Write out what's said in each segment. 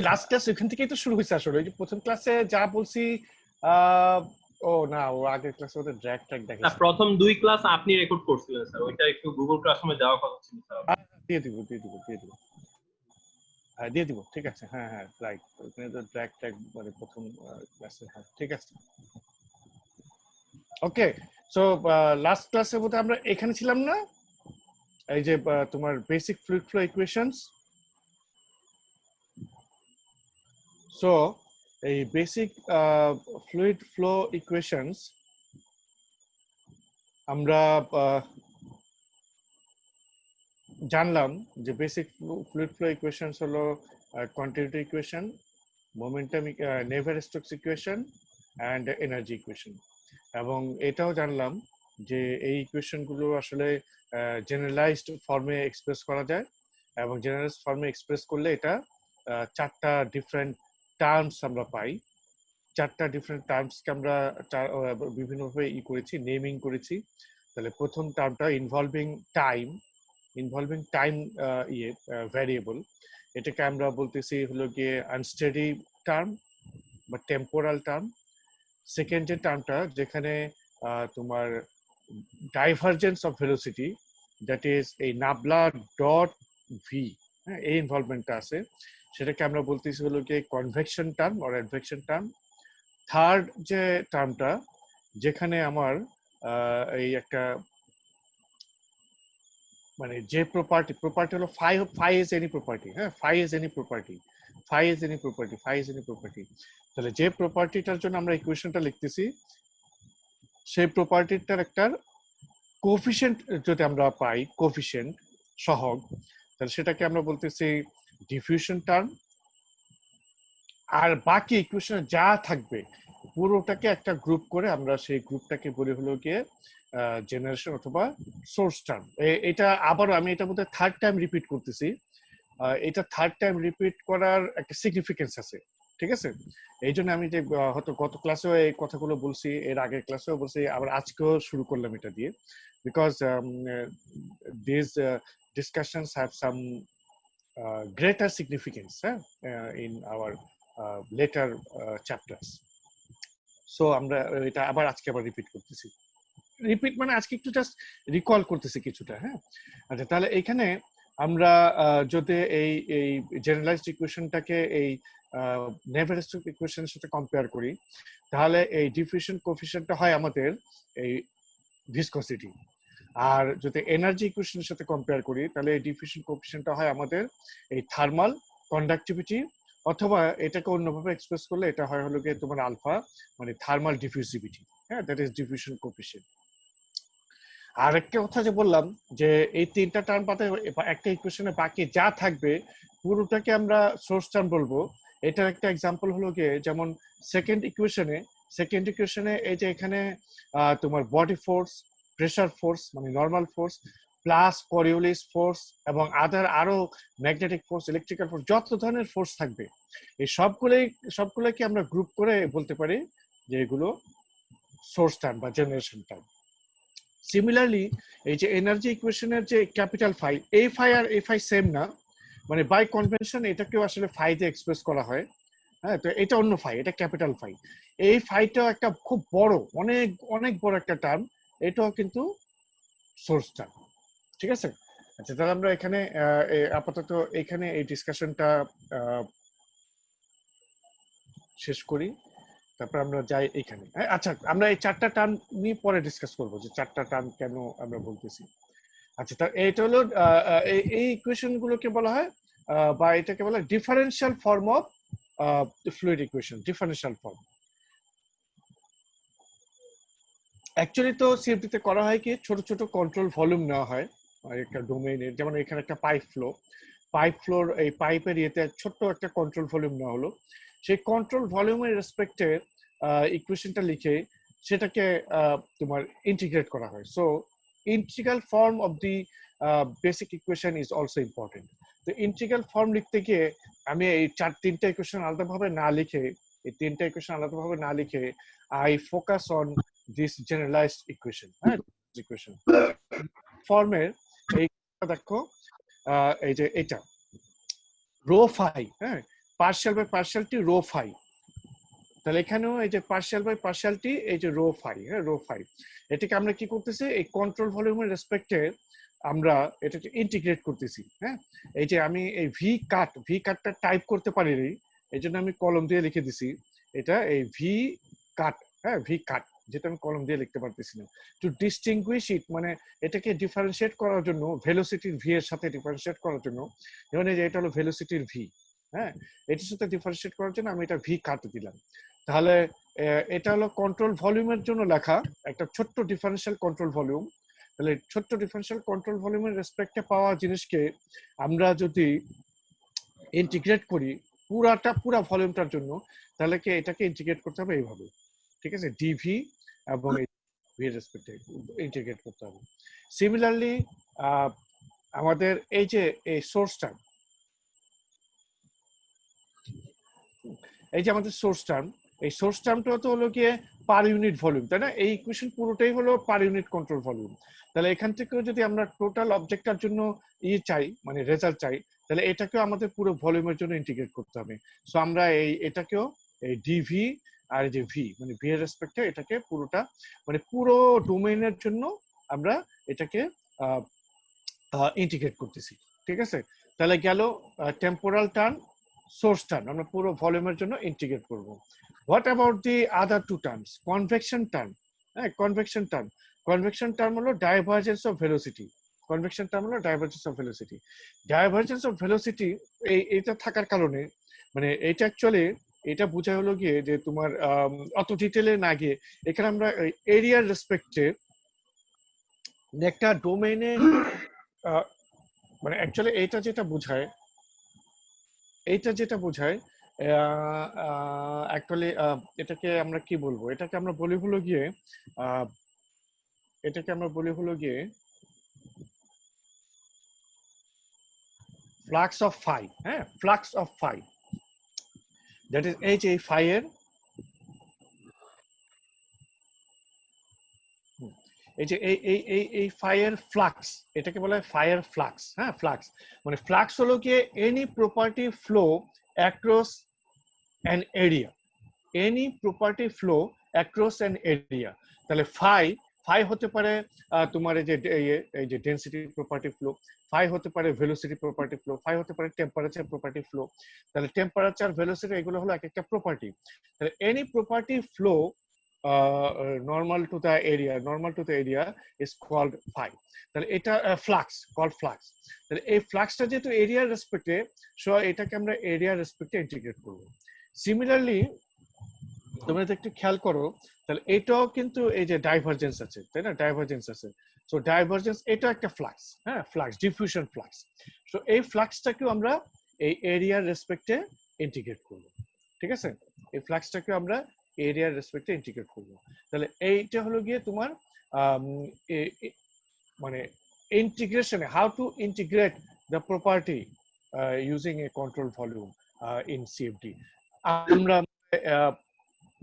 Last class এখান থেকেই তো শুরু হয়েছে আসলে। ওই যে প্রথম ক্লাসে যা বলছি, ও না, ও আগের ক্লাসে ওদের ড্র্যাগ ট্র্যাক না, দেখাইছে। প্রথম 2 ক্লাস আপনি রেকর্ড করছিলেন স্যার, ওইটা একটু গুগল ক্লাসরুমে যাওয়ার কথা ছিল স্যার। দিয়ে দিব দিয়ে দিব দিয়ে দিব হ্যাঁ দিয়ে দিব, ঠিক আছে। হ্যাঁ হ্যাঁ রাইট, ওখানে তো ড্র্যাগ ট্র্যাক মানে প্রথম ক্লাসে। হ্যাঁ ঠিক আছে, ওকে। সো লাস্ট ক্লাসের মধ্যে আমরা এখানে ছিলাম না, এই যে তোমার basic fluid flow equations. So এই বেসিক ফ্লুইড ফ্লো ইকুয়েশনস আমরা জানলাম যে বেসিক ফ্লুইড ফ্লো ইকুয়েশনস হলো continuity equation, momentum, never-Stokes equation and energy equation. এবং এটাও জানলাম যে এই ইকুয়েশনগুলো আসলে জেনারেলাইজড ফর্মে এক্সপ্রেস করা যায়, এবং জেনারেলাইজড ফর্মে এক্সপ্রেস করলে এটা চারটা ডিফারেন্ট টার্মস আমরা পাই। চারটা ডিফারেন্ট টার্মসকে আমরা বিভিন্নভাবে করেছি, নেমিং করেছি। তাহলে প্রথম টার্মটা ইনভলভিং টাইম ভ্যারিয়েবল, এটাকে আমরা বলতেছি হলো গিয়ে আনস্টেডি টার্ম বা টেম্পোরাল টার্ম। সেকেন্ড যে টার্মটা যেখানে তোমার divergence of velocity, that is এই নাবলা ডট ভি, হ্যাঁ, এই ইনভলভমেন্টটা আছে, সেটাকে আমরা বলতেছি হলো গিয়ে convection term or advection term. Third যে টার্মটা যেখানে আমার এই একটা মানে যে প্রপার্টি হলো ফাই ইজ এনি প্রপার্টি, হ্যাঁ, phi is any property, phi is any property, phi is any property. তাহলে যে প্রপার্টিটার জন্য আমরা ইকুয়েশনটা লিখতেছি, সেই প্রপার্টিটার একটা কোফিশিয়েন্ট যদি আমরা পাই, কোফিশিয়েন্ট সহগ, তাহলে সেটাকে আমরা বলতেছি ডিফিউশন টার্ম। আর বাকি ইকুয়েশনে যা থাকবে পুরোটাকে একটা গ্রুপ করে আমরা সেই গ্রুপটাকে বলি হলো গিয়ে জেনারেশন অথবা সোর্স টার্ম। এটা আবারও আমি এটার মধ্যে থার্ড টাইম রিপিট করতেছি, এটা থার্ড টাইম রিপিট করার একটা সিগনিফিকেন্স আছে, ঠিক আছে। এই জন্য আমি যে হয়তো গত ক্লাসেও এই কথাগুলো বলছি, এর আগের ক্লাসেও বলছি, আবার আজকেও শুরু করলাম এটা দিয়ে, because this discussions have some greater significance in our later chapters. So আমরা এটা আবার আজকে আবার রিপিট করতেছি, রিপিট মানে আজকে একটু জাস্ট রিকল করতেছি কিছুটা। হ্যাঁ আচ্ছা, তাহলে এখানে আমরা যদি এই এই জেনারেলাইজড ইকুয়েশনটাকে এই নেভার-স্টোকস ইকুয়েশনের সাথে কম্পেয়ার করি, তাহলে এই ডিফিউশন কোএফিশিয়েন্টটা হয় আমাদের এই ভিসকসিটি। আর যদি এনার্জি ইকুয়েশনের সাথে কম্পেয়ার করি, তাহলে এই ডিফিউশন কোএফিশিয়েন্টটা হয় আমাদের এই থার্মাল কন্ডাক্টিভিটি, অথবা এটাকে অন্যভাবে এক্সপ্রেস করলে এটা হয় হলো গিয়ে তোমার আলফা, মানে থার্মাল ডিফিউসিভিটি। হ্যাঁ, দ্যাট ইজ ডিফিউশন কোএফিশিয়েন্ট। আর একটা কথা যে বললাম যে এই তিনটা টার্ম পাতে একটা ইকুয়েশনে বাকি যা থাকবে পুরোটাকে আমরা সোর্স টার্ম বলবো। এটার একটা এক্সাম্পল হলো গিয়ে যেমন সেকেন্ড ইকুয়েশনে এই যে এখানে তোমার বডি ফোর্স, প্রেসার ফোর্স মানে নর্মাল ফোর্স, প্লাস করিওলিস ফোর্স এবং আরো ম্যাগনেটিক ফোর্স, ইলেকট্রিক্যাল ফোর্স, যত ধরনের ফোর্স থাকবে এই সবগুলোকে আমরা গ্রুপ করে বলতে পারি যে এগুলো সোর্স টার্ম বা জেনারেশন টার্ম। সিমিলারলি এই যে এনার্জি ইকুয়েশনের যে ক্যাপিটাল ফাই, এই ফাই আর এই ফাই সেম না, মানে বাই কনভেনশন এটাকেও আসলে ফাই দিয়ে এক্সপ্রেস করা হয়। হ্যাঁ, তো এটা অন্য ফাই, এটা ক্যাপিটাল ফাই। এই ফাইটাও একটা খুব বড়, অনেক অনেক বড় একটা টার্ম, এটাও কিন্তু সোর্স টার্ম, ঠিক আছে। আচ্ছা, তাহলে আমরা এখানে আপাতত এখানে এই ডিসকাশনটা শেষ করি, তারপর আমরা যাই এখানে। আচ্ছা, আমরা এই চারটা টার্ম নিয়ে পরে ডিসকাস করবো যে চারটা টার্ম কেন আমরা বলতেছি। আচ্ছা, তা এটা হলো এই ইকুয়েশন গুলোকে বলা হয় বা এটাকে বলা হয় differential form of fluid equation, differential form. Actually তো সিএফডি তে করা হয় কি, ছোট ছোট কন্ট্রোল ভলিউম নেওয়া হয় একটা ডোমেইনের, যেমন এখানে একটা পাইপ ফ্লোর, এই পাইপের ইয়েতে ছোট্ট একটা কন্ট্রোল ভলিউম নেওয়া হলো, সেই কন্ট্রোল ভলিউমের রেসপেক্টে ইকুয়েশনটা লিখে সেটাকে তোমার ইন্টিগ্রেট করা হয়। So integral form of the basic equation is also important. তো ইন্টিগ্রাল ফর্ম লিখতে গিয়ে আমি এই তিনটা ইকুয়েশন আলাদাভাবে না লিখে I focus on this generalised equation. হ্যাঁ, ইকুয়েশন ফর্মের এই দেখো, এই যে এটা রো ফাই, হ্যাঁ, পার্শিয়াল বাই পার্শিয়ালটি রো ফাই, তাহলে এখানেও এই যে পার্শিয়াল বাই পার্শিয়ালটি এই যে রো ফাই, হ্যাঁ রো ফাই, এটাকে আমরা কি করতেছি এই কন্ট্রোল ভলিউমের রেসপেক্টে আমরা এটাকে ইন্টিগ্রেট করতেছি। হ্যাঁ, এই যে আমি এই ভি কাটটা টাইপ করতে পারিনি, এই জন্য আমি কলম দিয়ে লিখে দিছি এটা এই ভি কাট, হ্যাঁ ভি কাট, যেটা আমি কলম দিয়ে লিখতে পারতেছি না। টু ডিস্টিংগুইশ ইট, মানে এটাকে ডিফারেন্সিয়েট করার জন্য ভেলোসিটির ভি এর সাথে ডিফারেন্সিয়েট করার জন্য, যেমন এই যে এটা হলো ভেলোসিটির ভি, হ্যাঁ এটার সাথে ডিফারেন্সিয়েট করার জন্য আমি এটা ভি কাট দিলাম। তাহলে এটা হলো কন্ট্রোল ভলিউমের জন্য লেখা একটা ছোট্ট ডিফারেন্সিয়াল কন্ট্রোল ভলিউম। তাহলে ছোট্ট ডিফারেন্সিয়াল কন্ট্রোল ভলিউমের রেসপেক্টে পাওয়া জিনিসকে আমরা যদি ইন্টিগ্রেট করি পুরা ভলিউমটার জন্য, তাহলে কি এটাকে ইন্টিগ্রেট করতে হবে এইভাবে, ঠিক আছে, ডিভি এবং ভি এর রেসপেক্টে ইন্টিগ্রেট করতে হবে। সিমিলারলি আমাদের এই যে এই সোর্স টার্ম, এই যে আমাদের সোর্স টার্ম, এই সোর্স টার্মটা তো হলো গিয়ে পার ইউনিট ভলিউম, তাই না? এই ইকুয়েশন পুরোটাই হলো পার ইউনিট কন্ট্রোল ভলিউম। তাহলে এখান থেকেও যদি আমরা টোটাল অবজেক্টটার জন্য চাই, মানে রেজাল্ট চাই, তাহলে এটাকেও আমাদের পুরো ভলিউমের জন্য ইন্টিগ্রেট করতে হবে। সো আমরা এটাকেও এই ডিভি আর যে ভি, মানে ভি এর রেসপেক্টে এটাকে পুরোটা, মানে পুরো ডোমেইনের জন্য আমরা এটাকে ইন্টিগ্রেট করতেছি, ঠিক আছে? তাহলে গেল টেম্পোরাল টার্ম, সোর্স টার্ম আমরা পুরো ভলিউমের জন্য ইন্টিগ্রেট করব। What about the other two terms? Convection term, হ্যাঁ কনভেকশন টার্ম, কনভেকশন টার্ম হলো divergence of velocity, convection term হলো divergence of velocity. Divergence of velocity এইটা থাকার কারণে, মানে এটা অ্যাকচুয়ালি এটা বোঝা হলো গিয়ে যে তোমার অত ডিটেলে না গিয়ে এখানে আমরা এরিয়ার রেসপেক্টে একটা ডোমেইনে, মানে অ্যাকচুয়ালি এইটা যেটা বোঝায়, অ্যাকচুয়ালি এটাকে আমরা কি বলবো, এটাকে আমরা বলি হলো গিয়ে ফ্লাক্স অফ ফাই, হ্যাঁ flux of phi, that is এই যে ফাই এর এই যে এই ফায়ার ফ্লাক্স, এটাকে বলা হয় ফায়ার ফ্লাক্স, হ্যাঁ ফ্লাক্স, মানে ফ্লাক্স হলো কি any property flow across an area, any property flow across an area. তাহলে ফাই হতে পারে তোমার এই যে ডেনসিটি প্রপার্টি ফ্লো, ফাই হতে পারে ভেলোসিটি প্রপার্টি ফ্লো, ফাই হতে পারে টেম্পারেচার প্রপার্টি ফ্লো। তাহলে টেম্পারেচার, ভেলোসিটি এগুলো হলো এক একটা প্রপার্টি। তাহলে any property flow normal to the area is called phi. তাহলে এটা ফ্লাক্স, কল্ড ফ্লাক্স। তাহলে এই ফ্লাক্সটা যেহেতু এরিয়ার রেসপেক্টে, সো এটাকে আমরা এরিয়ার রেসপেক্টে ইন্টিগ্রেট করব। সিমিলারলি তোমরা যদি একটু খেয়াল করো, তাহলে এটাও কিন্তু এই যে ডাইভারজেন্স আছে, তাই না, ডাইভারজেন্স আছে। সো ডাইভারজেন্স এটা একটা ফ্লাক্স, হ্যাঁ ফ্লাক্স, ডিফিউশন ফ্লাক্স। সো এই ফ্লাক্সটাকেও আমরা এই এরিয়ার রেসপেক্টে ইন্টিগ্রেট করব, ঠিক আছে? এই ফ্লাক্সটাকে আমরা এরিয়ার রেসপেক্টে ইন্টিগ্রেট করবো। তাহলে এইটা হলো গিয়ে তোমার মানে ইন্টিগ্রেশনে, how to integrate the property using a control volume in CFD. আমরা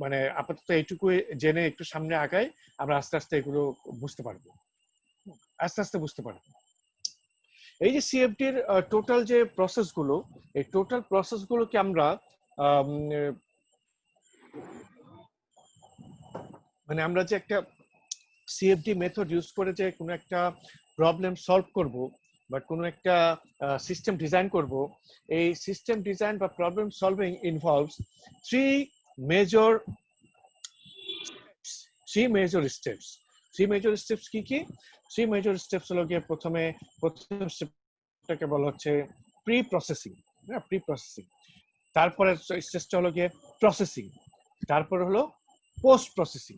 মানে আপাতত এইটুকু জেনে একটু সামনে আগাই, আমরা আস্তে আস্তে এগুলো বুঝতে পারবো, বুঝতে পারবো। এই যে সিএফডির টোটাল যে প্রসেসগুলো, এই টোটাল প্রসেসগুলোকে আমরা মানে আমরা যে একটা সিএফডি মেথড ইউজ করে যে কোনো একটা প্রবলেম সলভ করব বা কোনো একটা সিস্টেম ডিজাইন করব, এই সিস্টেম ডিজাইন বা problem solving involves three major steps. কি কি? থ্রি মেজর স্টেপস হলো গিয়ে প্রথম স্টেপটাকে বলা হচ্ছে প্রি প্রসেসিং, হ্যাঁ প্রি প্রসেসিং। তারপরে স্টেপটা হলো গিয়ে প্রসেসিং, তারপরে হলো পোস্ট প্রসেসিং।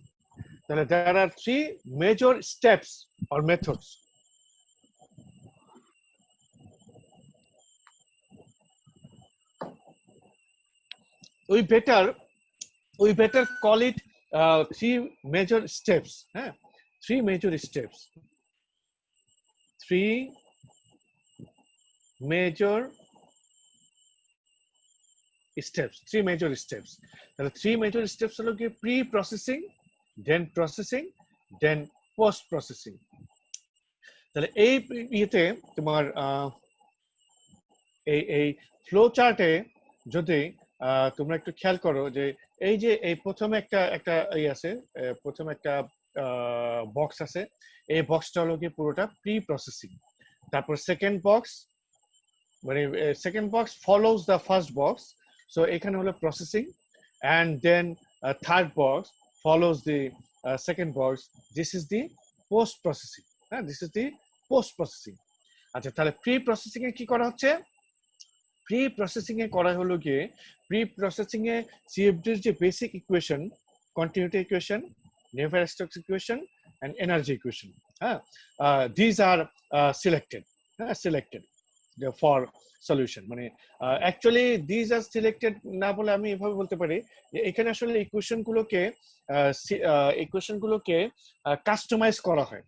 তাহলে there are three major steps or methods. We better call it three major steps, huh? Three major steps. Three major steps. তাহলে three major steps হলো কি pre-processing, then processing, then post processing. তাহলে এই ইয়েতে তোমার এই flow চার্টে যদি তোমরা একটু খেয়াল করো যে এই যে এই প্রথমে একটা একটা এই আছে, প্রথমে একটা বক্স আছে, এই বক্সটা হলো কি পুরোটা প্রি প্রসেসিং। তারপর সেকেন্ড বক্স, মানে second box follows the first box, so এখানে হলো processing, and then third box follows the second box, this is the post processing. হ্যাঁ, this is the post processing. আচ্ছা, তাহলে প্রি প্রসেসিং এ কি করা হচ্ছে? প্রি প্রসেসিং এ করা হলো গিয়ে, প্রি প্রসেসিং এ সিএফডির যে basic equation, continuity equation, Navier Stokes equation and energy equation, হ্যাঁ, দিস আর সিলেক্টেড, হ্যাঁ, সিলেক্টেড ফর সলিউশন। মানে অ্যাকচুয়ালি দিস আর সিলেক্টেড না বলে আমি এভাবে বলতে পারি যে এখানে আসলে ইকুয়েশন গুলোকে কাস্টমাইজ করা হয়।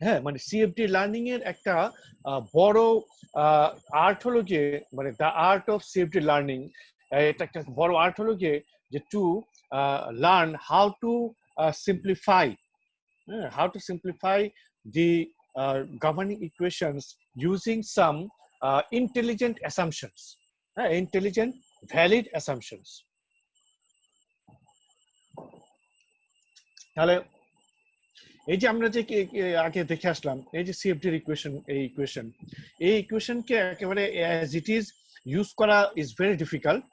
হ্যাঁ, মানে সিএফডি লার্নিং এর একটা বড় আর্ট হলো গিয়ে, মানে the art of CFD learning, এটা একটা বড় আর্ট হলো গিয়ে যে to learn how to simplify, how to simplify the governing equations using some intelligent assumptions, intelligent valid assumptions. তাহলে এই যে আমরা যে আগে দেখে আসলাম, এই যে সিএফডি এর ইকুয়েশন, এই ইকুয়েশনকে একেবারে অ্যাজ ইট ইজ ইউজ করা is very difficult,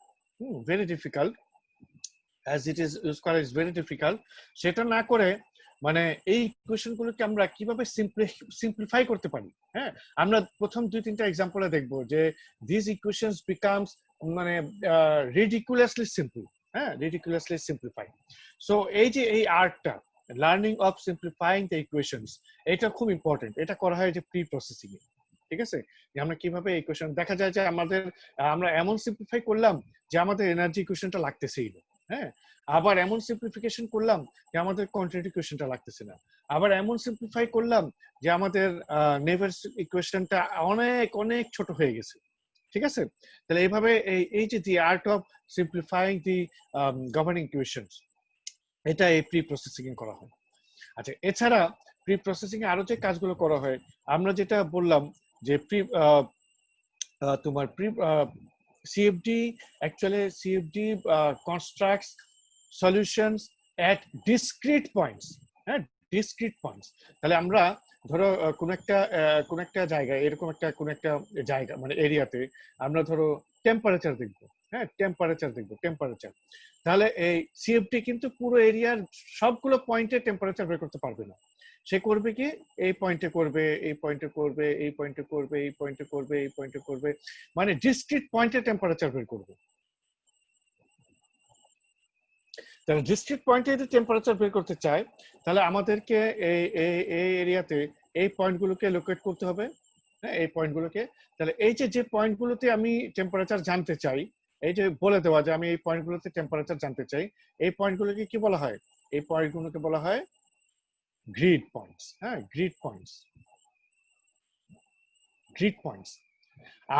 as it is use করা ইজ ভেরি ডিফিকাল্ট। সেটা না করে মানে এই ইকুয়েশন গুলোকে আমরা কিভাবে সিম্পলিফাই করতে পারি। হ্যাঁ, আমরা প্রথম 2-3টা এক্সাম্পলে দেখবো যে দিস ইকুয়েশনস বিকামস মানে রিডিকুলাসলি সিম্পল, হ্যাঁ, রিডিকুলাসলি সিম্পলিফাই। সো এই যে এই আর্টটা, learning of simplifying the equations, এটা খুব ইম্পর্টেন্ট। এটা করা হয় যে প্রি প্রসেসিং এ, ঠিক আছে? যে আমরা কিভাবে ইকুয়েশন, দেখা যায় যে আমরা এমন সিম্পলিফাই করলাম যে আমাদের এনার্জি ইকুয়েশনটা লাগতেছেই না, হ্যাঁ, আবার এমন সিম্পলিফিকেশন করলাম যে আমাদের কোয়ান্টিটি ইকুয়েশনটা লাগতেছে না, আবার এমন সিম্পলিফাই করলাম যে আমাদের নেভার ইকুয়েশনটা অনেক অনেক ছোট হয়ে গেছে, ঠিক আছে? তাহলে এইভাবে এই যে দি art of simplifying the governing equations, এটা এই প্রি প্রসেসিং এ করা হয়। আচ্ছা, এছাড়া প্রি প্রসেসিং এ আরো যে কাজগুলো করা হয়, আমরা যেটা বললাম যে তোমার pre CFD, actually CFD constructs solutions at discrete points, হ্যাঁ, discrete points। তাহলে আমরা ধরো কোন একটা জায়গায়, এরকম কোন একটা জায়গা মানে এরিয়াতে আমরা ধরো টেম্পারেচার দেখবো, হ্যাঁ, টেম্পারেচার। তাহলে এই সিএফডি কিন্তু পুরো এরিয়ার সবগুলো পয়েন্টে টেম্পারেচার বের করতে পারবে না। সে করবে কি, এই পয়েন্টে করবে, এই পয়েন্টে করবে, এই পয়েন্টে করবে, এই পয়েন্টে করবে, এই পয়েন্টে করবে, মানে ডিসক্রিট পয়েন্টে টেম্পারেচার বের করবে। তাহলে ডিসক্রিট পয়েন্টে যদি টেম্পারেচার বের করতে চায়, তাহলে আমাদেরকে এই এরিয়াতে এই পয়েন্টগুলোকে লোকেট করতে হবে, হ্যাঁ, এই পয়েন্টগুলোকে। তাহলে এই যে পয়েন্টগুলোতে আমি টেম্পারেচার জানতে চাই, এই যে বলে দেওয়া যে আমি এই পয়েন্টগুলোতে টেম্পারেচার জানতে চাই, এই পয়েন্টগুলোকে কি বলা হয়? এই পয়েন্টগুলোকে বলা হয় গ্রিড পয়েন্টস, হ্যাঁ, গ্রিড পয়েন্টস।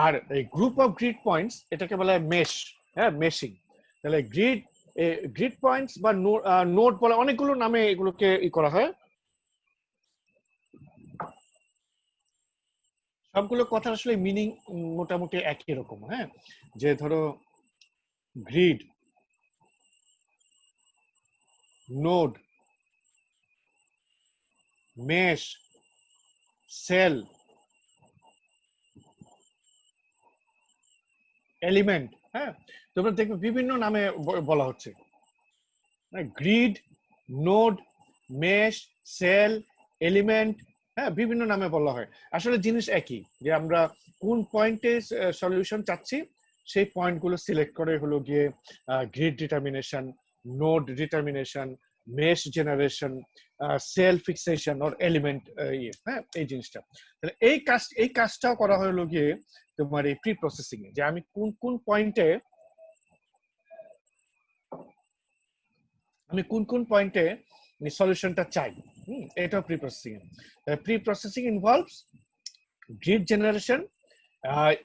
আর এই গ্রুপ অফ গ্রিড পয়েন্টস, এটাকে বলা হয় মেশ, হ্যাঁ, মেশিং। তাহলে গ্রিড পয়েন্টস বা নোড বলা, অনেকগুলো নামে এগুলোকে করা হয়। সবগুলো কথা আসলে মিনিং মোটামুটি একই রকম, হ্যাঁ, যে ধরো grid, node, mesh, cell, element, হ্যাঁ, তোমরা দেখবে বিভিন্ন নামে বলা হচ্ছে। Grid, node, mesh, cell, element, হ্যাঁ, বিভিন্ন নামে বলা হয়। আসলে জিনিস একই, যে আমরা কোন পয়েন্টে সলিউশন চাচ্ছি সেই পয়েন্টগুলো সিলেক্ট করে হলো গিয়ে grid determination, node determination, mesh generation, cell fixation or element, হ্যাঁ, এই জিনিসটা। তাহলে এই কাজটাও করা হলো গিয়ে তোমার এই প্রি প্রসেসিং এ, যে আমি কোন পয়েন্টে সলিউশনটা চাই, এটা pre processing. Pre processing involves grid generation,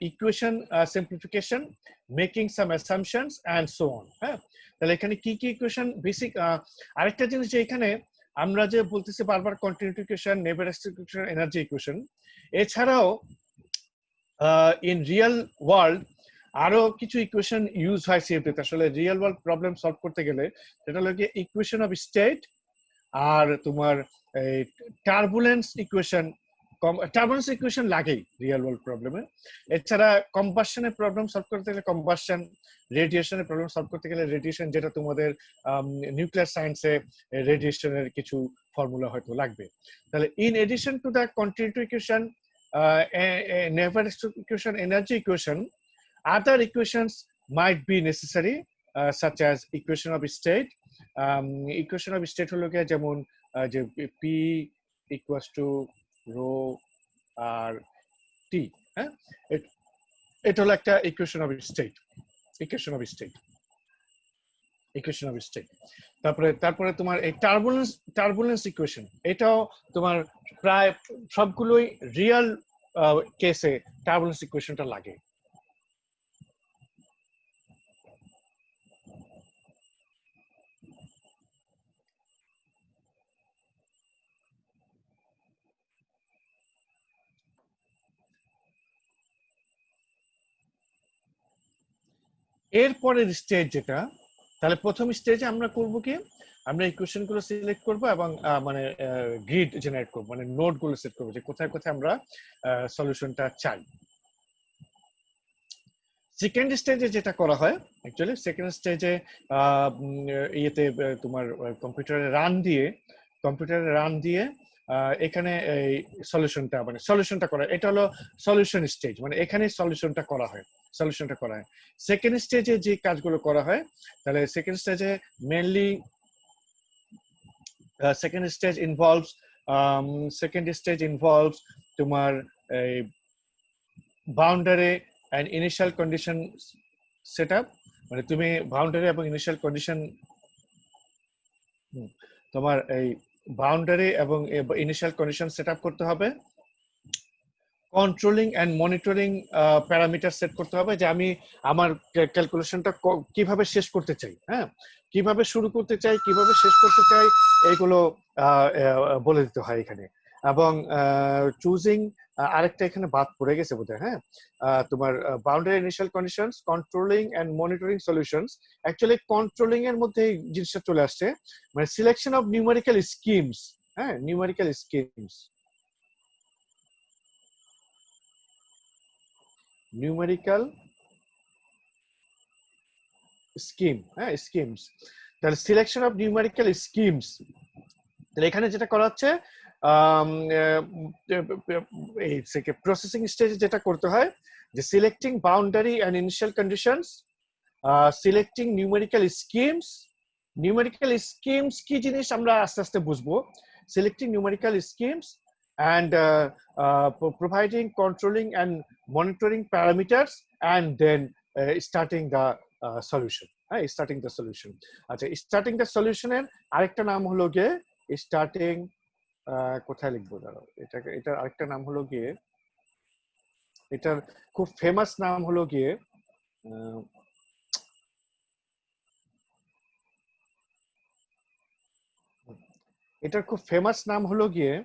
equation simplification, making some assumptions and so on, হ্যাঁ। তাহলে এখানে কি কি ইকুয়েশন বেসিক, আরেকটা জিনিস যে এখানে আমরা যে বলতেছি বারবার continuity equation, Navier Stokes equation, energy equation, এছাড়াও ইন রিয়েল ওয়ার্ল্ড আরো কিছু ইকুয়েশন ইউজ হয় সিএফডিতে আসলে রিয়েল ওয়ার্ল্ড প্রবলেম সলভ করতে গেলে, সেটা হলো গিয়ে ইকুয়েশন অফ স্টেট আর তোমার এই টার্বুলেন্স ইকুয়েশন। টার্বুলেন্স ইকুয়েশন লাগেই রিয়েল ওয়ার্ল্ড প্রবলেমে। এছাড়া কম্বাসনের প্রবলেম সলভ করতে গেলে কম্বাসন, রেডিয়েশনের প্রবলেম সলভ করতে গেলে রেডিয়েশন, যেটা তোমাদের নিউক্লিয়ার সায়েন্সে রেডিয়েশনের কিছু ফর্মুলা হয়তো লাগবে। তাহলে in addition to the continuity equation, Navier equation, energy equation, other equations might be necessary, such as equation of state. Equation of state হলো গিয়ে যেমন যে p equals to rho R t, হ্যাঁ, এটা হলো একটা equation of state, equation of state, equation of state. তারপরে তোমার এই টার্বুলেন্স ইকুয়েশন, এটাও তোমার প্রায় সবগুলোই রিয়েল কেসে টার্বুলেন্স ইকুয়েশনটা লাগে। এরপরের স্টেজ যেটা, তাহলে প্রথম স্টেজে আমরা করব কি, আমরা ইকুয়েশন গুলো সিলেক্ট করব এবং মানে গ্রিড জেনারেট করব, মানে নোড গুলো সেট করব যে কোথায় কোথায় আমরা সলিউশনটা চাই। সেকেন্ড স্টেজে যেটা করা হয়, অ্যাকচুয়ালি সেকেন্ড স্টেজে ইয়েতে তোমার কম্পিউটারে রান দিয়ে এখানে এই সলিউশনটা করা, এটা হলো সলিউশন স্টেজ, মানে এখানে সলিউশনটা করা হয়। সেকেন্ড স্টেজে যে কাজগুলো করা হয়, তাহলে সেকেন্ড স্টেজে মেইনলি সেকেন্ড স্টেজ ইনভলভস তোমার এই boundary and initial condition setup, মানে তুমি বাউন্ডারি এবং ইনিশিয়াল কন্ডিশন, তোমার এই বাউন্ডারি এবং ইনিশিয়াল কন্ডিশন সেটআপ করতে হবে। Controlling and monitoring parameter set করতে হবে, যে আমি আমার ক্যালকুলেশনটা কিভাবে শেষ করতে চাই, হ্যাঁ, কিভাবে শুরু করতে চাই, কিভাবে শেষ করতে চাই, এইগুলো বলে দিতে হয় এখানে। এবং চুজিং, আরেকটা এখানে বাদ পড়ে গেছে বোধহয়, হ্যাঁ, তোমার boundary initial conditions, controlling and monitoring solutions. Actually controlling এর মধ্যে এই জিনিসটা চলে আসছে, মানে সিলেকশন অফ নিউমেরিক্যাল স্কিমস, হ্যাঁ, নিউমেরিক্যাল স্কিমস, নিউমেরিক্যাল স্কিম, হ্যাঁ, স্কিমস। তাহলে সিলেকশন অফ নিউমেরিক্যাল স্কিমস, তাহলে এখানে যেটা করা হচ্ছে, এই প্রসেসিং স্টেজে যেটা করতে হয়, যে selecting boundary and initial conditions, selecting numerical schemes. Numerical schemes কি জিনিস আমরা আস্তে আস্তে বুঝবো। Selecting numerical schemes and providing, controlling and monitoring parameters, and then starting the solution, starting the solution. আচ্ছা, starting the solution এর আরেকটা নাম হলো গিয়ে starting, কোথায় লিখবো দাঁড়াও, এটার আরেকটা নাম হলো গিয়ে, এটার খুব ফেমাস নাম হলো গিয়ে, এটার খুব ফেমাস নাম হলো গিয়ে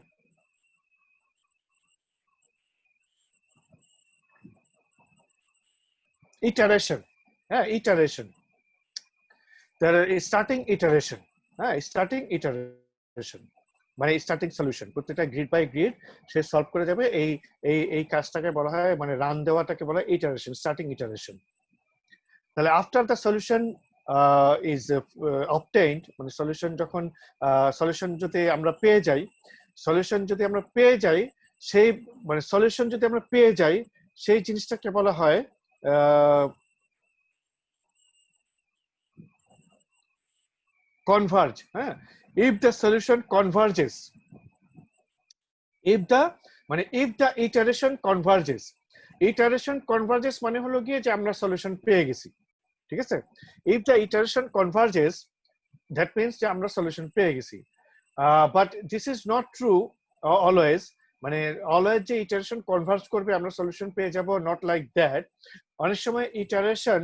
ইটারেশন, হ্যাঁ, ইটারেশন। স্টার্টিং ইটারেশন, হ্যাঁ, স্টার্টিং ইটারেশন মানে স্টার্টিং সলিউশন, প্রত্যেকটা গ্রিড বাই গ্রিড সে সলভ করে যাবে, এই এই এই কাজটাকে বলা হয়, মানে রান দেওয়াটাকে বলা হয় ইটারেশন, স্টার্টিং ইটারেশন। তাহলে after the solution is obtained, মানে সলিউশন যখন সলিউশন যদি আমরা পেয়ে যাই, সেই মানে সলিউশন যদি আমরা পেয়ে যাই, সেই জিনিসটাকে বলা হয় কনভার্জ, হ্যাঁ। if the solution converges, if the iteration converges মানে হলো গিয়ে যে আমরা সলিউশন পেয়ে গেছি, ঠিক আছে। if the iteration converges, that means যে আমরা সলিউশন পেয়ে গেছি, but this is not true always, মানে অলওয়েজ যে ইটারেশন কনভার্জ করবে আমরা সলিউশন পেয়ে যাব, নট লাইক দ্যাট। অনেক সময় ইটারেশন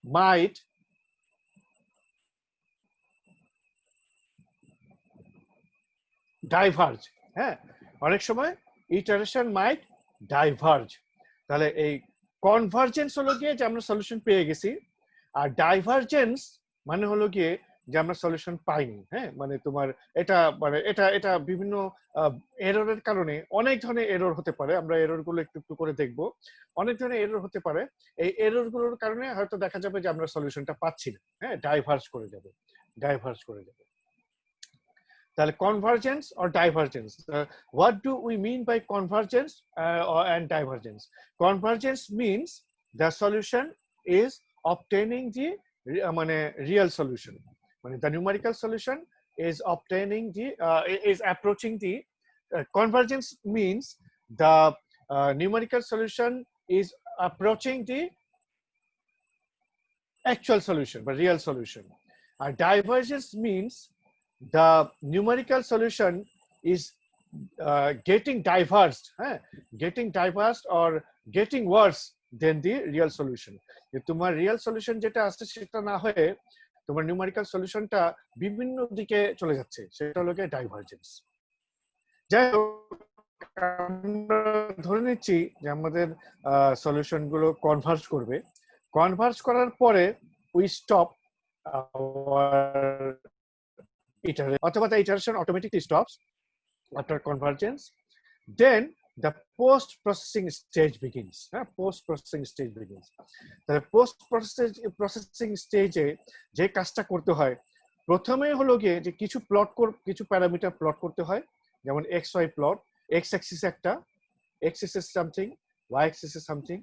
মাইট ডাইভার্জ, হ্যাঁ, অনেক সময় ইটারেশন মাইট ডাইভার্জ। তাহলে এই কনভার্জেন্স হলো গিয়ে যে আমরা সলিউশন পেয়ে গেছি, আর ডাইভারজেন্স মানে হলো গিয়ে যে আমরা সলিউশন পাইনি। হ্যাঁ, মানে তোমার এটা মানে এটা বিভিন্ন এররের কারণে অনেক ধরনের এরর হতে পারে, আমরা এরর গুলো একটু একটু করে দেখব। অনেক ধরনের এরর হতে পারে, এই এরর গুলোর কারণে হয়তো দেখা যাবে যে আমরা সলিউশনটা পাচ্ছি না, হ্যাঁ, ডাইভার্জ করে যাবে, ডাইভার্জ করে যাবে। তাহলে convergence or divergence, what do we mean by convergence and divergence? Convergence means the solution is obtaining the মানে real solution, মানে the numerical solution is obtaining the is approaching the convergence means the numerical solution is approaching the actual solution but real solution. And divergence means the numerical solution is getting diverged, getting diverged or getting worse than the real solution. যে তোমার real solution যেটা আসছে সেটা না হয়ে তোমার numerical সলিউশনটা বিভিন্ন দিকে চলে যাচ্ছে, সেটা হলো ডাইভারজেন্স। যাই হোক, আমরা ধরে নিচ্ছি যে আমাদের সলিউশন গুলো কনভার্জ করবে, কনভার্জ করার পরে উই স্টপ অথবা the iteration automatically stops after convergence. Then the post processing stage begins. Post processing stage begins. The post processing stage যে কাজটা করতে হয় প্রথমে হলো গিয়ে যে কিছু কিছু প্যারামিটার প্লট করতে হয়, যেমন X Y plot, X axis একটা, X axis something, Y axis something.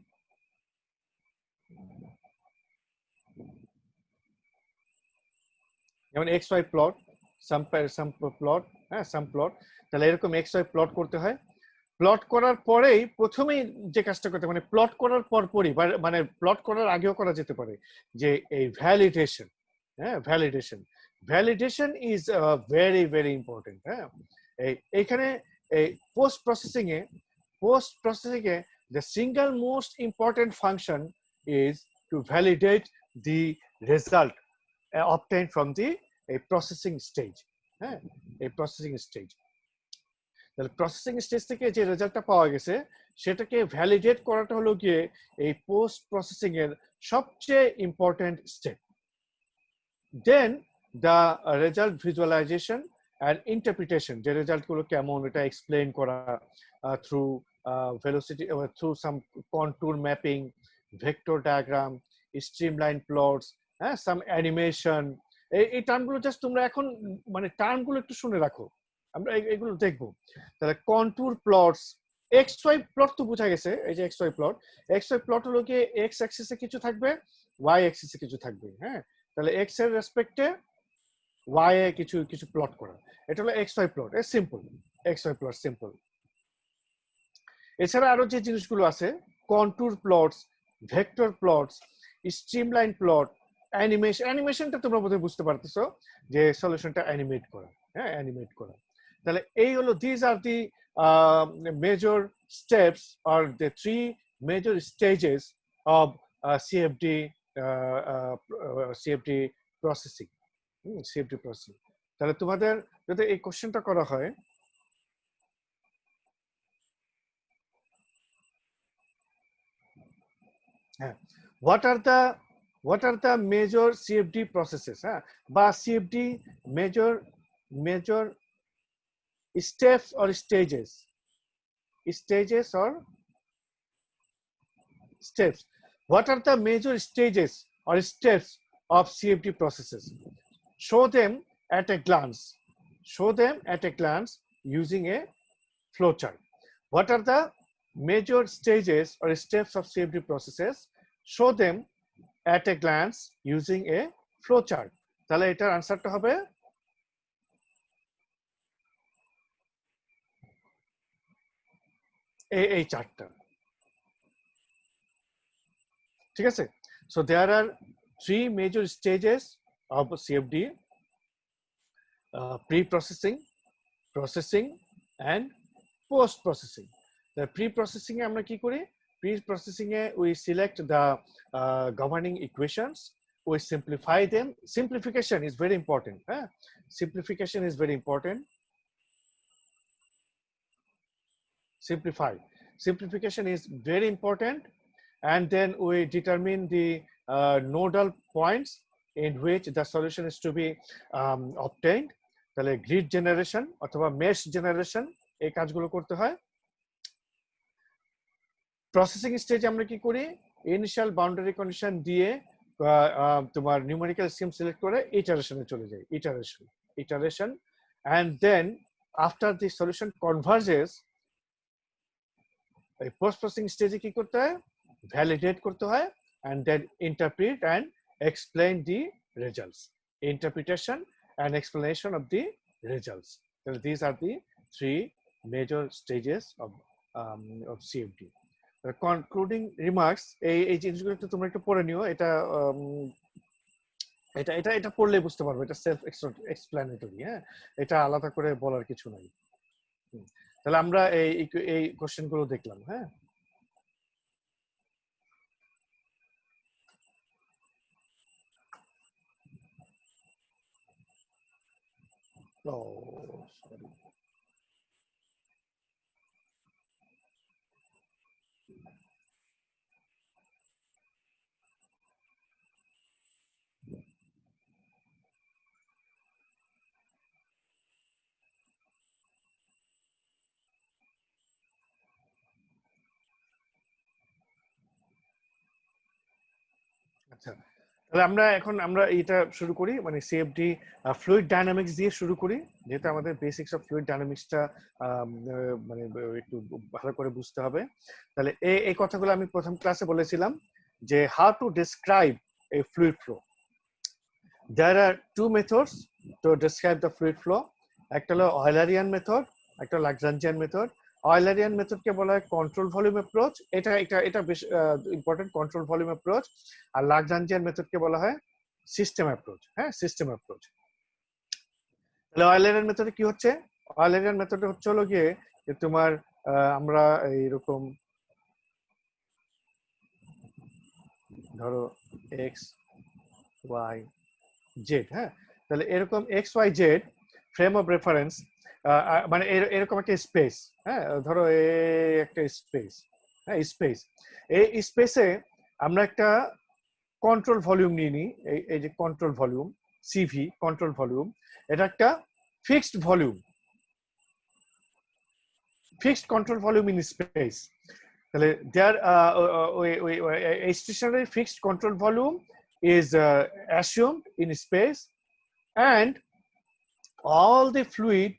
যেমন X Y plot, some plot, হ্যাঁ সাম প্লট। তাহলে এরকম এক্স ওয়াই প্লট করতে হয়। প্লট করার পরেই প্রথমেই যে কাজটা করতে মানে প্লট করার পরপরই মানে প্লট করার আগেও করা যেতে পারে যে এই ভ্যালিডেশন। হ্যাঁ, validation, validation is very very important. হ্যাঁ, এইখানে এই post processing A the single most important function is to validate the result obtained from the processing stage. হ্যাঁ, এই প্রসেসিং স্টেজ, তাহলে প্রসেসিং স্টেজ থেকে যে রেজাল্টটা পাওয়া গেছে সেটাকে ভ্যালিডেট করাটা হলো গিয়ে এই পোস্ট প্রসেসিং এর সবচেয়ে important step. Then the result visualization and interpretation, যে রেজাল্ট গুলো কেমন এটা এক্সপ্লেন করা through velocity, through some contour mapping, vector diagram, streamline plots, হ্যাঁ, সাম অ্যানিমেশন। এই টার্মগুলো জাস্ট তোমরা এখন মানে টার্মগুলো একটু শুনে রাখো, আমরা এগুলো দেখবো। তাহলে contour plots, X Y plot তো বোঝা গেছে, এই যে X Y plot, X Y plot হলো কি এক্স অ্যাক্সিসে কিছু থাকবে, ওয়াই অ্যাক্সিসে কিছু থাকবে। হ্যাঁ, তাহলে এক্স এর রেসপেক্টে ওয়াই এ কিছু কিছু প্লট করা, এটা হলো X Y plot. Simple, X Y plot simple. এছাড়া আরো যে জিনিসগুলো আছে, contour plots, vector plots, streamline plot, animation. অ্যানিমেশনটা তোমরা বোধহয় বুঝতে পারতেছো যে সলিউশনটা অ্যানিমেট করা। হ্যাঁ, অ্যানিমেট করা। তাহলে এই হলো this are the major steps are the three major stages of CFD CFD processing. CFD processing. তাহলে তোমাদের যদি এই কোশ্চেনটা করা হয়, হ্যাঁ, what are the major CFD processes, হ্যাঁ, বা CFD major steps or stages or steps. What are the major stages or steps of CFD processes? Show them at a glance. Show them at a glance using a flowchart. What are the major stages or steps of CFD processes? Show them at a glance using a flowchart. তাহলে এটার আনসারটা হবে এই চারটা। ঠিক আছে? So there are three major stages of CFD: pre-processing, processing, and post-processing. The pre-processing এ আমরা কি করি? Pre-processing A we select the governing equations, we simplify them. Simplification is very important. Simplification is very important. Simplification is very important. and then we determine the nodal points in which the solution is to be obtained. তাহলে grid generation অথবা mesh generation এই কাজগুলো করতে হয়। Processing স্টেজে আমরা কি করি, ইনিশিয়াল বাউন্ডারি কন্ডিশন দিয়ে তোমার নিউমেরিক্যাল স্কিম সিলেক্ট করে ইটারেশনে চলে যাই, iteration and then after the solution converges এই পোস্ট প্রসেসিং স্টেজে কি করতে হয়, ভ্যালিডেট করতে হয় and then interpret and explain the results, interpretation and explanation of the results. So these are the three major stages of CFD. The concluding remarks, এই জিনিসগুলো একটু তোমরা একটু পড়ে নিও, এটা এটা এটা এটা পড়লে বুঝতে পারবে, এটা সেলফ এক্সপ্লেনেটরি। হ্যাঁ, এটা আলাদা করে বলার কিছু নাই। তাহলে আমরা এই কোশ্চেন গুলো দেখলাম। হ্যাঁ, সরি, আচ্ছা। তাহলে আমরা এটা শুরু করি, মানে সিএফডি ফ্লুইড ডায়নামিক্স দিয়ে শুরু করি, যেহেতু আমাদের বেসিক্স অফ ফ্লুইড ডায়নামিক্সটা মানে একটু ভালো করে বুঝতে হবে। তাহলে এই কথাগুলো আমি প্রথম ক্লাসে বলেছিলাম যে how to describe a fluid flow. There are two methods to describe the fluid flow. একটা হলো অয়েলারিয়ান মেথড, একটা ল্যাগ্রাঞ্জিয়ান মেথড। অয়েলারিয়ান মেথডকে বলা হয় কন্ট্রোল ভলিউম অ্যাপ্রোচ, এটা বেশ ইম্পর্টেন্ট, কন্ট্রোল ভলিউম অ্যাপ্রোচ। আর ল্যাগ্রাঞ্জিয়ান মেথডকে বলা হয় সিস্টেম অ্যাপ্রোচ। হ্যাঁ, সিস্টেম অ্যাপ্রোচ। তাহলে অয়েলারিয়ান মেথডে কি হচ্ছে, অয়েলারিয়ান মেথডে হচ্ছে হলো গিয়ে যে তোমার আমরা এইরকম ধরো এক্স ওয়াই জেড। হ্যাঁ, তাহলে এরকম X Y Z frame of reference, মানে এরকম একটা স্পেস। হ্যাঁ, ধরো একটা স্পেস, হ্যাঁ স্পেস, এই স্পেসে আমরা একটা কন্ট্রোল ভলিউম নিয়ে নিই। এই যে control volume CV, control volume, এটা একটা fixed volume, fixed control volume in space. তাহলে দেয়ার a stationary fixed control volume is assumed in space, and all the fluid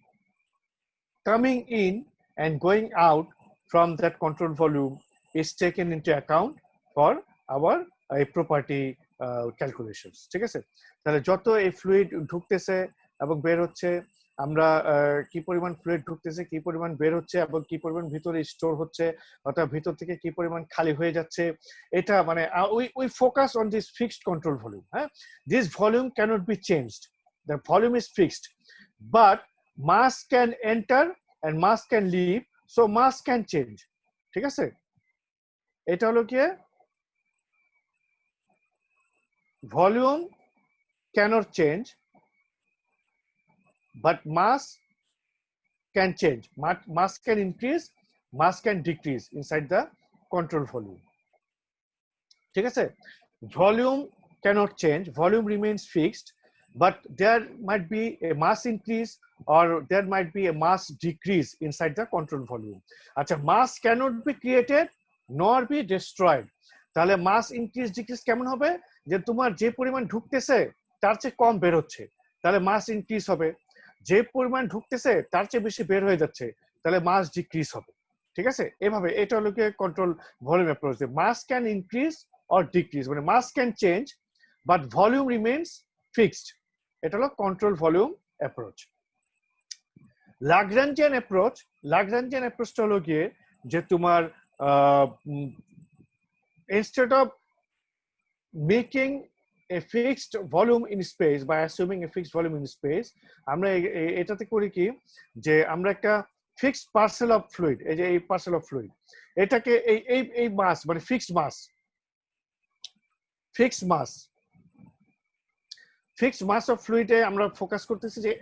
coming in and going out from that control volume is taken into account for our property calculations. ঠিক আছে, তাহলে যত এই fluid ঢুকতেছে এবং বের হচ্ছে, আমরা কি পরিমাণ ফ্লুইড ঢুকতেছে, কি পরিমাণ বের হচ্ছে এবং কি পরিমাণ ভিতরে স্টোর হচ্ছে, অর্থাৎ ভিতর থেকে কি পরিমাণ খালি হয়ে যাচ্ছে, এটা মানে we focus on this fixed control volume. হ্যাঁ, this volume cannot be changed, the volume is fixed, but mass can enter and mass can leave, so mass can change. ঠিক আছে, এটা হলো কি volume cannot change but mass can change, mass can increase, mass can decrease inside the control volume. ঠিক আছে, volume cannot change, volume remains fixed, but there might be a mass increase or there might be a mass decrease inside the control volume. আচ্ছা, mass cannot be created nor be destroyed. তাহলে mass increase decrease কেমন হবে, যে তোমার যে পরিমাণ ঢুকতেছে তার চেয়ে কম বের হচ্ছে, তাহলে mass increase হবে। যে পরিমাণ ঢুকতেছে তার চেয়ে বেশি বের হয়ে যাচ্ছে, তাহলে mass decrease হবে। ঠিক আছে, এভাবে এটা হলো কি control volume approach. mass can increase or decrease, মানে mass can change but volume remains fixed, এটা হলো কন্ট্রোল ভলিউম অ্যাপ্রোচ। ল্যাগ্রাঞ্জিয়ান অ্যাপ্রোচটা হলো গিয়ে যে তোমার instead of making a fixed volume in space by assuming a fixed volume in space, আমরা এটাতে করি কি যে আমরা একটা ফিক্সড পার্সেল অফ ফ্লুইড, এই যে এই পার্সেল অফ ফ্লুইড, এটাকে এই মাস মানে ফিক্সড মাস অফ ফ্লুইডে আমরা ফোকাস করতেছি, যে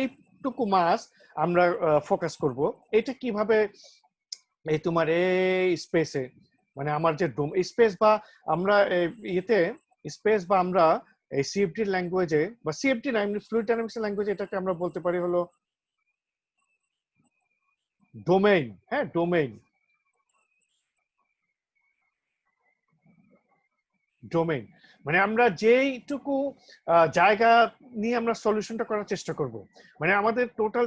এইটুকু মাস আমরা ফোকাস করব। এটা কিভাবে এই তোমার এই স্পেসে মানে আমার যে স্পেস বা আমরা ইয়েতে স্পেস বা আমরা এই সিএফডি ল্যাঙ্গুয়েজে বা সিএফডি না এমনি ফ্লুইড ডাইনামিক্স ল্যাঙ্গুয়েজে এটাকে আমরা বলতে পারি হলো ডোমেইন। হ্যাঁ, ডোমেইন, ডোমেইন মানে আমরা যেইটুকু জায়গা নিয়ে আমরা সলিউশনটা করার চেষ্টা করব, মানে আমাদের টোটাল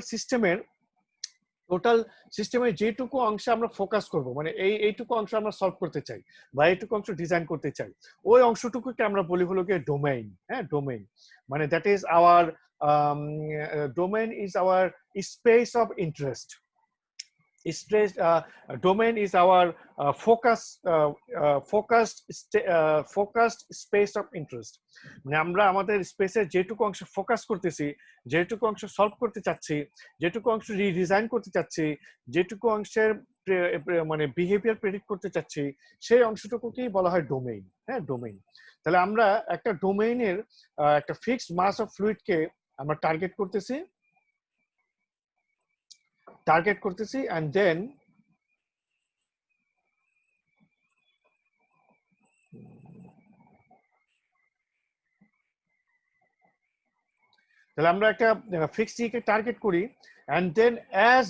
সিস্টেমের যেটুকু অংশে আমরা ফোকাস করব, মানে এইটুকু অংশ আমরা সলভ করতে চাই বা এইটুকু অংশ ডিজাইন করতে চাই, ওই অংশটুকুকে আমরা বলি হলো গিয়ে ডোমেইন। হ্যাঁ, ডোমেইন মানে that is our domain is our space of interest. Stress domain is our focused space of interest. মানে আমরা আমাদের স্পেসে যেটুকু অংশ ফোকাস করতেছি, যেটুকু অংশ সলভ করতে চাচ্ছি, যেটুকু অংশ রিডিজাইন করতে চাচ্ছি, যেটুকু অংশের মানে বিহেভিয়ার প্রেডিক্ট করতে চাচ্ছি, সেই অংশটুকুকেই বলা হয় ডোমেইন। হ্যাঁ, ডোমেইন। তাহলে আমরা একটা ডোমেইনের একটা ফিক্সড মাস অফ ফ্লুইডকে আমরা টার্গেট করতেছি and then তাহলে আমরা একটা ফিক্সড কে টার্গেট করি and then as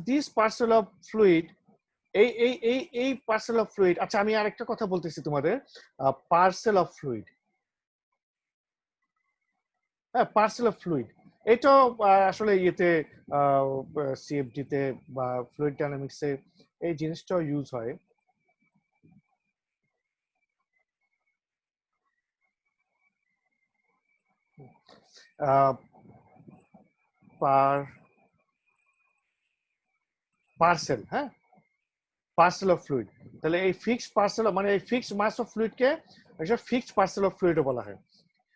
this parcel of fluid এই পার্সেল অফ ফ্লুইড। আচ্ছা, আমি আরেকটা কথা বলতেছি তোমাদের, পার্সেল অফ ফ্লুইড। হ্যাঁ, পার্সেল অফ ফ্লুইড এটা আসলে ইয়েতে সিএফডি তে বা ফ্লুইড ডাইনামিক্সে এই জিনিসটাও ইউজ হয়। পার্সেল, হ্যাঁ, পার্সেল অফ ফ্লুইড। তাহলে এই ফিক্সড পার্সেল মানে এই ফিক্সড মাস অফ ফ্লুইডকে একটা ফিক্সড পার্সেল অফ ফ্লুইডও বলা হয়।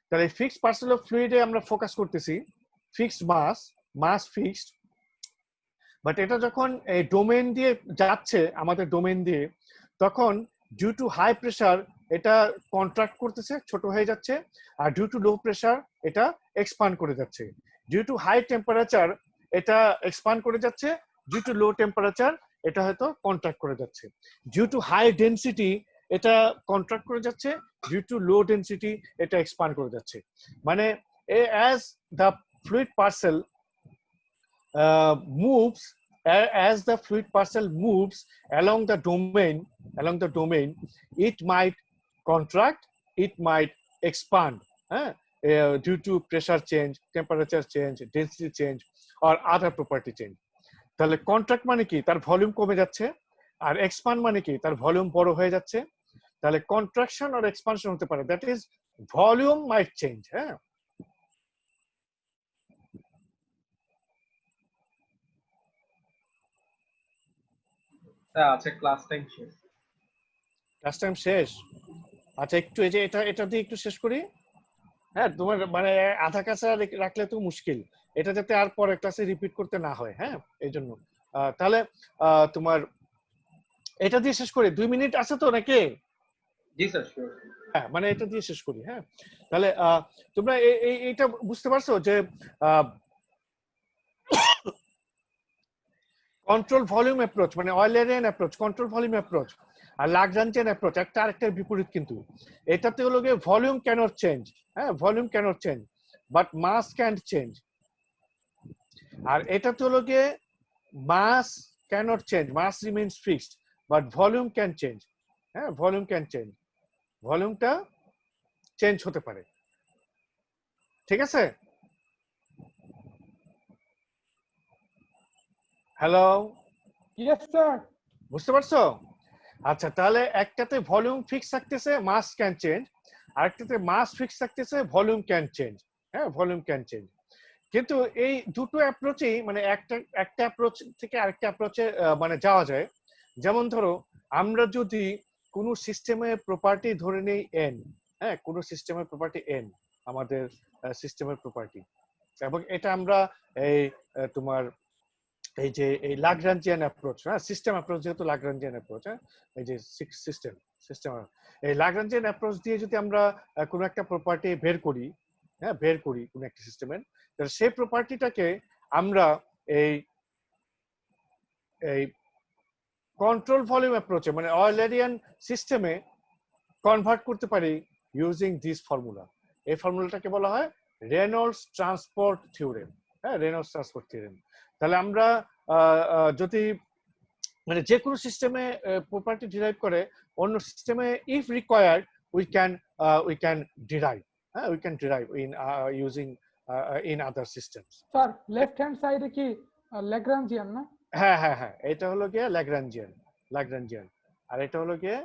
তাহলে এই ফিক্সড পার্সেল অফ ফ্লুইডে আমরা ফোকাস করতেছি, ফিক্সড মাস ফিক্সড, বাট এটা যখন এই ডোমেইন দিয়ে যাচ্ছে, আমাদের ডোমেইন দিয়ে, তখন ডিউ টু হাই প্রেসার এটা কন্ট্রাক্ট করতেছে, ছোট হয়ে যাচ্ছে, আর ডিউ টু লো প্রেসার এটা এক্সপান্ড করে যাচ্ছে। ডিউ টু হাই টেম্পারেচার এটা এক্সপান্ড করে যাচ্ছে, ডিউ টু লো টেম্পারেচার এটা হয়তো কন্ট্রাক্ট করে যাচ্ছে। ডিউ টু হাই ডেনসিটি এটা কন্ট্রাক্ট করে যাচ্ছে, ডিউ টু লো ডেনসিটি এটা এক্সপান্ড করে যাচ্ছে। মানে as the fluid parcel moves, as the fluid parcel moves along the domain, it might contract, it might expand, due to pressure change, temperature change, density change or other property change. তাহলে contract মানে কি, তার volume কমে যাচ্ছে, আর expand মানে কি, তার volume বড় হয়ে যাচ্ছে। তাহলে কন্ট্রাকশন আর এক্সপানশন হতে পারে, that is volume might change. হ্যাঁ, আচ্ছা, ক্লাস টাইম শেষ। ক্লাস টাইম শেষ। আচ্ছা, একটু এই যে এটা দিয়ে একটু শেষ করি। হ্যাঁ, তোমার মানে আধা কাঁচা রাখলে তো মুশকিল, এটা যাতে আর পরের ক্লাসে রিপিট করতে না হয়। হ্যাঁ, এই জন্য তাহলে তোমার এটা দিয়ে শেষ করি। 2 মিনিট আছে তো নাকি? জি স্যার, শিওর। হ্যাঁ, মানে এটা দিয়ে শেষ করি। হ্যাঁ, তাহলে তোমরা এইটা বুঝতে পারছো যে কন্ট্রোল ভলিউম অ্যাপ্রোচ মানে Eulerian approach, control volume approach, আর লাগরাঞ্জিয়ান অ্যাপ্রোচ একটা আরেকটার বিপরীত। কিন্তু এটাতে হলো গিয়ে ভলিউম ক্যানট চেঞ্জ, হ্যাঁ, volume cannot change but mass can change. আর এটাতে হলো গিয়ে mass cannot change, mass remains fixed but volume can change. হ্যাঁ, ভলিউম ক্যান চেঞ্জ, ভলিউমটা চেঞ্জ হতে পারে। ঠিক আছে? Hello, yes sir. বুঝতে পারছো? আচ্ছা, তাহলে একটাতে ভলিউম ফিক্স থাকতেছে, মাস ক্যান চেঞ্জ, আরেকটাতে মাস ফিক্স থাকতেছে, ভলিউম ক্যান চেঞ্জ। হ্যাঁ, ভলিউম ক্যান চেঞ্জ। কিন্তু এই দুটো অ্যাপ্রোচই মানে একটা অ্যাপ্রোচ থেকে আরেকটা অ্যাপ্রোচে মানে যাওয়া যায়। যেমন ধরো, আমরা যদি কোনো সিস্টেমের প্রপার্টি ধরে নেই এন, হ্যাঁ, কোনো সিস্টেমের প্রপার্টি এন আমাদের সিস্টেমের প্রপার্টি, এবং এটা আমরা এই তোমার এই যে এই লাগরাঞ্জিয়ান অ্যাপ্রোচ, হ্যাঁ, সিস্টেম অ্যাপ্রোচ যেহেতু লাগরাঞ্জিয়ান অ্যাপ্রোচ, হ্যাঁ, এই যে সিস্টেম এই লাগরাঞ্জিয়ান অ্যাপ্রোচ দিয়ে যদি আমরা কোনো একটা প্রপার্টি বের করি, হ্যাঁ, বের করি কোনো একটা সিস্টেমের, তাহলে সেই প্রপার্টিটাকে আমরা এই এই কন্ট্রোল ভলিউম অ্যাপ্রোচে মানে অয়েলারিয়ান সিস্টেমে কনভার্ট করতে পারি ইউজিং দিস ফর্মুলা। এই ফর্মুলাটাকে বলা হয় রেনল্ডস ট্রান্সপোর্ট থিওরেম। হ্যাঁ, রেনল্ডস ট্রান্সপোর্ট থিওরেম। তাহলে আমরা যদি মানে যে কোনো সিস্টেমে প্রপার্টি ডিরাইভ করে অন্য সিস্টেমে if required we can derive. হ্যাঁ, we can derive in using in other systems. Sir left hand সাইডে কি ল্যাগ্রাঞ্জিয়ান না? হ্যাঁ হ্যাঁ হ্যাঁ, এটা হলো গিয়ে ল্যাগ্রাঞ্জিয়ান আর এটা হলো গিয়ে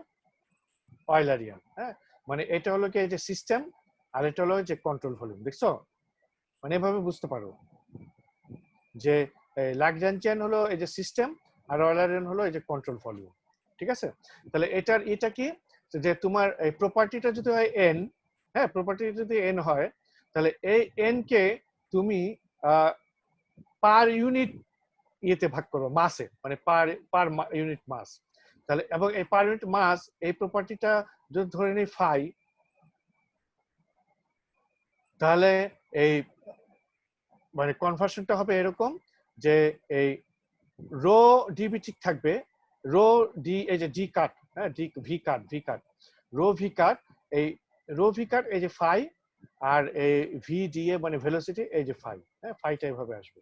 অয়েলারিয়ান। হ্যাঁ, মানে এটা হলো গিয়ে যে সিস্টেম আর এটা হলো যে কন্ট্রোল ভলিউম। দেখছো, মানে এভাবে বুঝতে পারো যে ল্যাগ্রাঞ্জিয়ান হলো এই যে সিস্টেম আর অয়েলারিয়ান হলো এই যে কন্ট্রোল ভলিউম। ঠিক আছে, তাহলে এটা কি যে তোমার এই প্রপার্টিটা যদি হয় এন, হ্যাঁ প্রপার্টি যদি এন হয় তাহলে এই এন কে তুমি পার ইউনিট ইয়েতে ভাগ করো, মাসে, মানে পার ইউনিট মাস। তাহলে এবং এই পার ইউনিট মাস এই প্রপার্টিটা যদি ধরে নিই ফাই, তাহলে এই মানে কনভার্সনটা হবে এরকম যে এই রো ডিবি ঠিক থাকবে, রো ডি এই যে ডি কাট, হ্যাঁ D V cut rho V cut, এই রো ভি কাট এই যে ফাই আর এই ভি ডি এ মানে ভেলোসিটি এই যে ফাই। হ্যাঁ, ফাইটা এভাবে আসবে।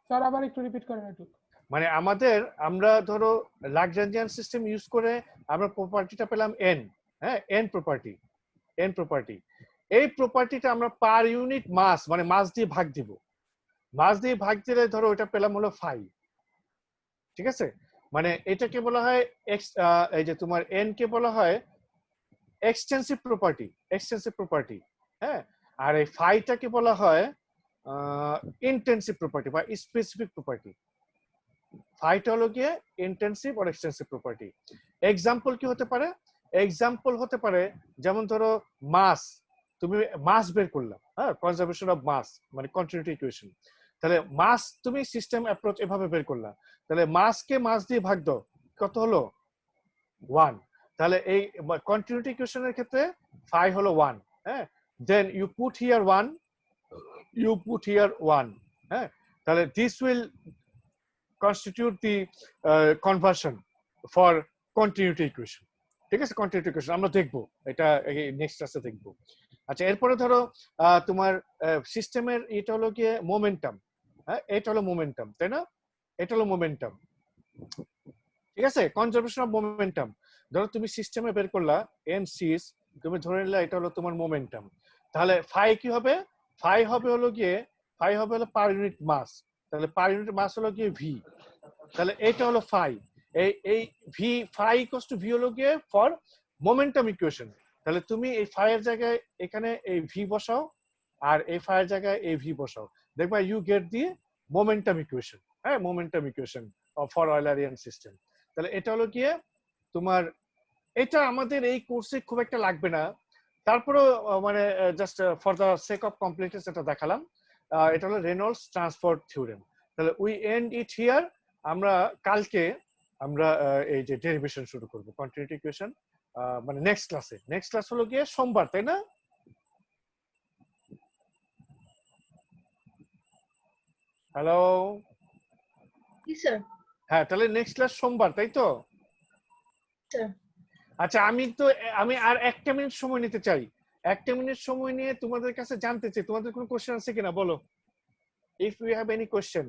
স্যার আবার একটু রিপিট করেন একটু। মানে আমরা ধরো ল্যাগ্রাঞ্জিয়ান সিস্টেম ইউজ করে আমরা প্রপার্টিটা পেলাম এন। হ্যাঁ, এন প্রপার্টি। এই প্রপার্টিটা আমরা পার ইউনিট মাস মানে মাস দিয়ে ভাগ দিব, মাস দিয়ে ভাগ দিলে ধরো এটা পেলাম হলো ফাই। ঠিক আছে, মানে এটাকে বলা হয় এই যে তোমার এন কে বলা হয় এক্সটেন্সিভ প্রপার্টি। হ্যাঁ, আর এই ফাইটাকে বলা হয় ইন্টেন্সিভ প্রপার্টি বা স্পেসিফিক প্রপার্টি। ফাইটা হলো গিয়ে ইন্টেন্সিভ আর এক্সটেন্সিভ প্রপার্টি। এক্সাম্পল কি হতে পারে? এক্সাম্পল হতে পারে যেমন ধরো মাস, তুমি মাস বের করলাম, হ্যাঁ কনজারভেশন অফ মাস মানে কন্টিনিউটি ইকুয়েশন। তাহলে মাস তুমি সিস্টেম অ্যাপ্রোচ এভাবে বের করলা, তাহলে মাসকে মাস দিয়ে ভাগ দাও, কত হলো 1। তাহলে এই কন্টিনিউটি ইকুয়েশনের ক্ষেত্রে ফাই হলো 1। হ্যাঁ, দেন ইউ পুট হিয়ার 1, হ্যাঁ, তাহলে this will constitute the conversion for continuity equation। ঠিক আছে, কন্টিনিউটি ইকুয়েশন আমরা দেখবো, এটা নেক্সট ক্লাসে দেখবো। আচ্ছা, এরপরে ধরো তোমার সিস্টেমের এটা হলো গিয়ে মোমেন্টাম। হ্যাঁ, এটা হলো মোমেন্টাম, তাই না? এটা হলো মোমেন্টাম। ঠিক আছে, কনজারভেশন অফ মোমেন্টাম। ধরো তুমি সিস্টেমে বের করলা এন সিস, তুমি ধরে নিলে এটা হলো তোমার মোমেন্টাম। তাহলে ফাই কি হবে? ফাই হবে হলো পার ইউনিট মাস। তাহলে পার ইউনিট মাস হলো গিয়ে ভি। তাহলে এটা হলো ফাই। এই V phi equals to V হলো গিয়ে ফর মোমেন্টাম ইকুয়েশন। তাহলে তুমি এই ফাই এর জায়গায় এখানে এই ভি বসাও আর এই ফাই এর জায়গায় এই ভি বসাও, দেখবা you get the momentum equation. হ্যাঁ, momentum equation for Eulerian system. তাহলে এটা হলো গিয়ে তোমার, এটা আমাদের এই কোর্সে খুব একটা লাগবে না, তারপরেও মানে just for the sake of completeness এটা দেখালাম। এটা হলো রেনল্ডস ট্রান্সপোর্ট থিওরেম। তাহলে উই এন্ড ইট হিয়ার। আমরা কালকে আমরা এই যে ডেরিভেশন শুরু করব, কন্টিনিউটি ইকুয়েশন, মানে নেক্সট ক্লাস হলো গিয়ে সোমবার, তাই না? হ্যালো, হ্যাঁ, তাহলে নেক্সট ক্লাস সোমবার, তাই তো? আচ্ছা, আমি আর একটা মিনিট সময় নিতে চাই। একটা মিনিট সময় নিয়ে তোমাদের কাছে জানতে চাই তোমাদের কোনো কোশ্চেন আছে কিনা, বলো। If you have any question.